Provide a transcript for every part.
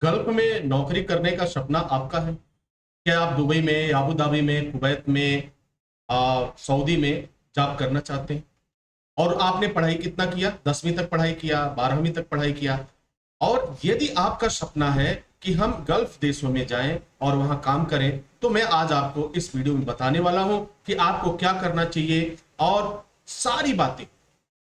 Gulf में नौकरी करने का सपना आपका है? क्या आप दुबई में, अबू धाबी में, कुवैत में, सऊदी में जॉब करना चाहते हैं? और आपने पढ़ाई कितना किया? 10वीं तक पढ़ाई किया, 12वीं तक पढ़ाई किया? और यदि आपका सपना है कि हम गल्फ देशों में जाएं और वहां काम करें, तो मैं आज आपको इस वीडियो में बताने वाला हूं कि आपको क्या करना चाहिए। और सारी बातें,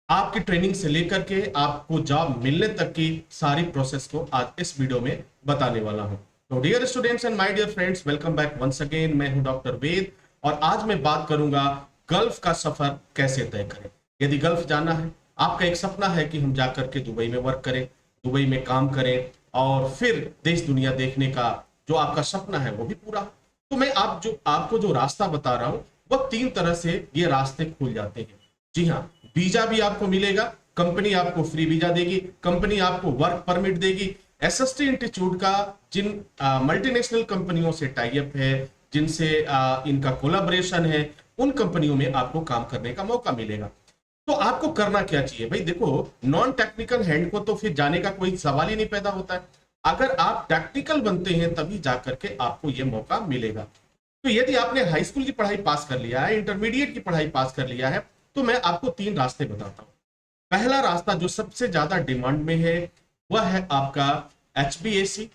आपकी ट्रेनिंग से लेकर के आपको जॉब मिलने तक की सारी प्रोसेस को आज इस वीडियो में बताने वाला हूं। तो dear students and my dear friends, welcome back once again. मैं हूं डॉक्टर वेद और आज मैं बात करूंगा गल्फ का सफर कैसे तय करें। यदि गल्फ जाना है, आपका एक सपना है कि हम जाकर के दुबई में वर्क करें, दुबई में काम करें और फिर देश दुनिया देखने का जो आपका सपना है वो भी पूरा हो, तो मैं आपको जो रास्ता बता रहा हूं वह 3 तरह से ये रास्ते खुल जाते हैं। जी हाँ, वीजा भी आपको मिलेगा, कंपनी आपको फ्री वीजा देगी, कंपनी आपको वर्क परमिट देगी। एसएसटी इंस्टीट्यूट का जिन मल्टीनेशनल कंपनियों से टाई अप है, जिनसे इनका कोलैबोरेशन है, उन कंपनियों में आपको काम करने का मौका मिलेगा। तो आपको करना क्या चाहिए भाई? देखो, नॉन टेक्निकल हैंड को तो फिर जाने का कोई सवाल ही नहीं पैदा होता है। अगर आप टेक्निकल बनते हैं तभी जाकर के आपको यह मौका मिलेगा। तो यदि आपने हाई स्कूल की पढ़ाई पास कर लिया है, इंटरमीडिएट की पढ़ाई पास कर लिया है, तो मैं आपको 3 रास्ते बताता हूं। पहला रास्ता जो सबसे ज्यादा डिमांड में है वह है आपका HVAC,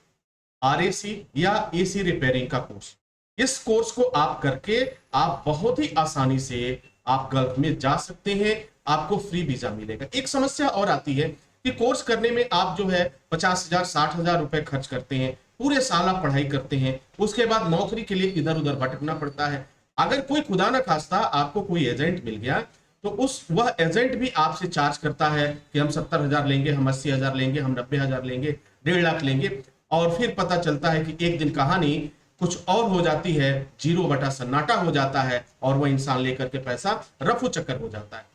RAC या AC रिपेयरिंग का कोर्स। इस कोर्स को आप करके आप बहुत ही आसानी से आप गल्फ में जा सकते हैं, आपको फ्री वीजा मिलेगा। एक समस्या और आती है कि कोर्स करने में आप जो है 50,000 60,000 रुपए खर्च करते हैं, पूरे साल आप पढ़ाई करते हैं, उसके बाद नौकरी के लिए इधर उधर भटकना पड़ता है। अगर कोई खुदा ना खास्ता आपको कोई एजेंट मिल गया, तो उस वह एजेंट भी आपसे चार्ज करता है कि हम 70,000 लेंगे, हम 80,000 लेंगे, हम 90,000 लेंगे, 1.5 लाख लेंगे। और फिर पता चलता है कि एक दिन कहानी कुछ और हो जाती है, जीरो बटा सन्नाटा हो जाता है और वह इंसान लेकर के पैसा रफू चक्कर हो जाता है।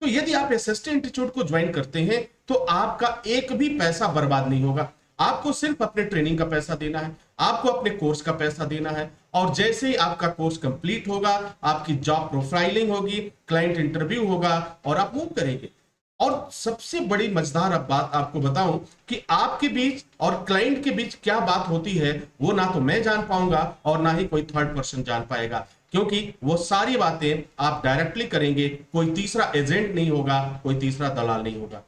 तो यदि आप एसएसटी इंस्टीट्यूट को ज्वाइन करते हैं तो आपका एक भी पैसा बर्बाद नहीं होगा। आपको सिर्फ अपने ट्रेनिंग का पैसा देना है, आपको अपने कोर्स का पैसा देना है, और जैसे ही आपका कोर्स कंप्लीट होगा, आपकी जॉब प्रोफाइलिंग होगी, क्लाइंट इंटरव्यू होगा और आप मूव करेंगे। और सबसे बड़ी मजेदार अब बात आपको बताऊं कि आपके बीच और क्लाइंट के बीच क्या बात होती है वो ना तो मैं जान पाऊंगा और ना ही कोई थर्ड पर्सन जान पाएगा, क्योंकि वो सारी बातें आप डायरेक्टली करेंगे। कोई तीसरा एजेंट नहीं होगा, कोई तीसरा दलाल नहीं होगा।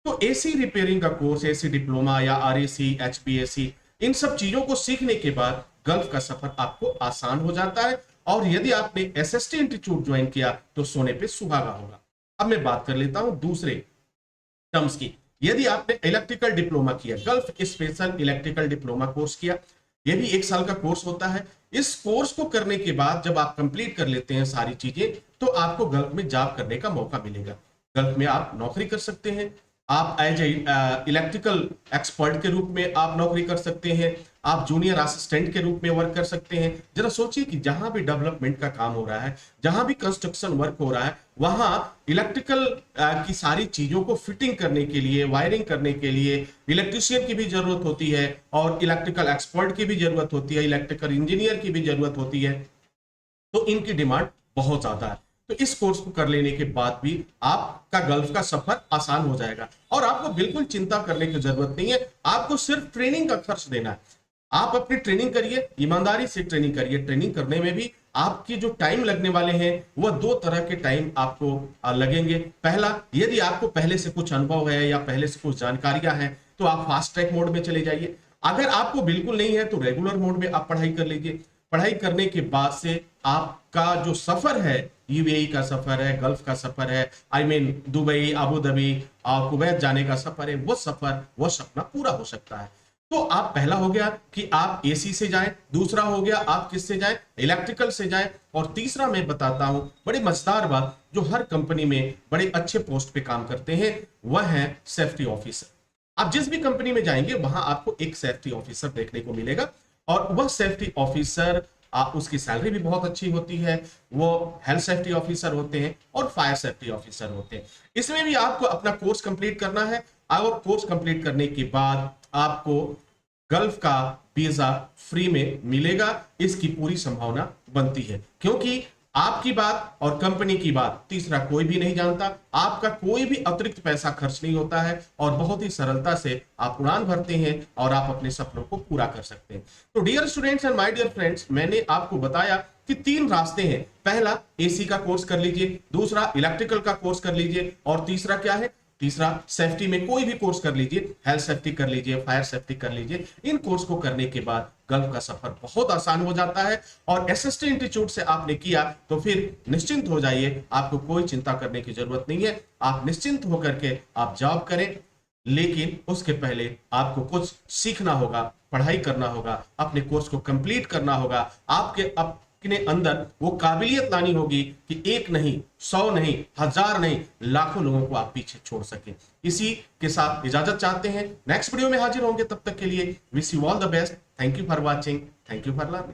तो एसी रिपेयरिंग का कोर्स, एसी डिप्लोमा या RAC, HVAC, इन सब चीजों को सीखने के बाद गल्फ का सफर आपको आसान हो जाता है। और यदि आपने SST इंस्टीट्यूट ज्वाइन किया तो सोने पे सुहागा होगा। अब मैं बात कर लेता हूं दूसरे टर्म्स की। यदि आपने इलेक्ट्रिकल डिप्लोमा किया, gulf special electrical diploma course किया, यह भी 1 साल का कोर्स होता है। इस कोर्स को करने के बाद जब आप कंप्लीट कर लेते हैं सारी चीजें, तो आपको गल्फ में जॉब करने का मौका मिलेगा। गल्फ में आप नौकरी कर सकते हैं। आप एज ए इलेक्ट्रिकल एक्सपर्ट के रूप में आप नौकरी कर सकते हैं, आप जूनियर असिस्टेंट के रूप में वर्क कर सकते हैं। जरा सोचिए कि जहां भी डेवलपमेंट का काम हो रहा है, जहां भी कंस्ट्रक्शन वर्क हो रहा है, वहां इलेक्ट्रिकल की सारी चीजों को फिटिंग करने के लिए, वायरिंग करने के लिए इलेक्ट्रिशियन की भी जरूरत होती है और इलेक्ट्रिकल एक्सपर्ट की भी जरूरत होती है, इलेक्ट्रिकल इंजीनियर की भी जरूरत होती है। तो इनकी डिमांड बहुत ज्यादा है। तो इस कोर्स को कर लेने के बाद भी आपका गल्फ का सफर आसान हो जाएगा और आपको बिल्कुल चिंता करने की जरूरत नहीं है। आपको सिर्फ ट्रेनिंग का खर्च देना है। आप अपनी ट्रेनिंग करिए, ईमानदारी से ट्रेनिंग करिए। ट्रेनिंग करने में भी आपके जो टाइम लगने वाले हैं वह 2 तरह के टाइम आपको लगेंगे। पहला, यदि आपको पहले से कुछ अनुभव है या पहले से कुछ जानकारियां हैं तो आप फास्ट ट्रैक मोड में चले जाइए। अगर आपको बिल्कुल नहीं है तो रेगुलर मोड में आप पढ़ाई कर लीजिए। पढ़ाई करने के बाद से आपका जो सफर है, UAE का सफर है, गल्फ का सफर है, I mean Dubai, Abu Dhabi और कुवैत जाने का सफर है, वो सफर, वो सपना पूरा हो सकता है। तो आप, पहला हो गया कि आप AC से जाएं, दूसरा हो गया आप किससे जाएं, इलेक्ट्रिकल से जाएं, और तीसरा मैं बताता हूं बड़ी मजेदार बात, जो हर कंपनी में बड़े अच्छे पोस्ट पे काम करते हैं, वह है सेफ्टी ऑफिसर। आप जिस भी कंपनी में जाएंगे वहां आपको एक सेफ्टी ऑफिसर देखने को मिलेगा और वह सेफ्टी ऑफिसर, उसकी सैलरी भी बहुत अच्छी होती है। वो हेल्थ सेफ्टी ऑफिसर होते हैं और फायर सेफ्टी ऑफिसर होते हैं। इसमें भी आपको अपना कोर्स कंप्लीट करना है और कोर्स कंप्लीट करने के बाद आपको गल्फ का वीजा फ्री में मिलेगा। इसकी पूरी संभावना बनती है, क्योंकि आपकी बात और कंपनी की बात तीसरा कोई भी नहीं जानता। आपका कोई भी अतिरिक्त पैसा खर्च नहीं होता है और बहुत ही सरलता से आप उड़ान भरते हैं और आप अपने सपनों को पूरा कर सकते हैं। तो dear students and my dear friends, मैंने आपको बताया कि 3 रास्ते हैं। पहला एसी का कोर्स कर लीजिए, दूसरा इलेक्ट्रिकल का कोर्स कर लीजिए और तीसरा क्या है, तीसरा सेफ्टी में कोई भी कोर्स कर लीजिए, हेल्थ सेफ्टी कर लीजिए, फायर सेफ्टी कर लीजिए। इन कोर्स को करने के बाद गल्फ का सफर बहुत आसान हो जाता है। और एसएसटी इंस्टीट्यूट से आपने किया तो फिर निश्चिंत हो जाइए, आपको कोई चिंता करने की जरूरत नहीं है। आप निश्चिंत होकर के आप जॉब करें, लेकिन उसके पहले आपको कुछ सीखना होगा, पढ़ाई करना होगा, अपने कोर्स को कंप्लीट करना होगा। आपके अपने अंदर वो काबिलियत लानी होगी कि एक नहीं, 100 नहीं, 1000 नहीं, लाखों लोगों को आप पीछे छोड़ सके। इसी के साथ इजाजत चाहते हैं, नेक्स्ट वीडियो में हाजिर होंगे। तब तक के लिए wish you all the best. Thank you for watching, thank you for learning.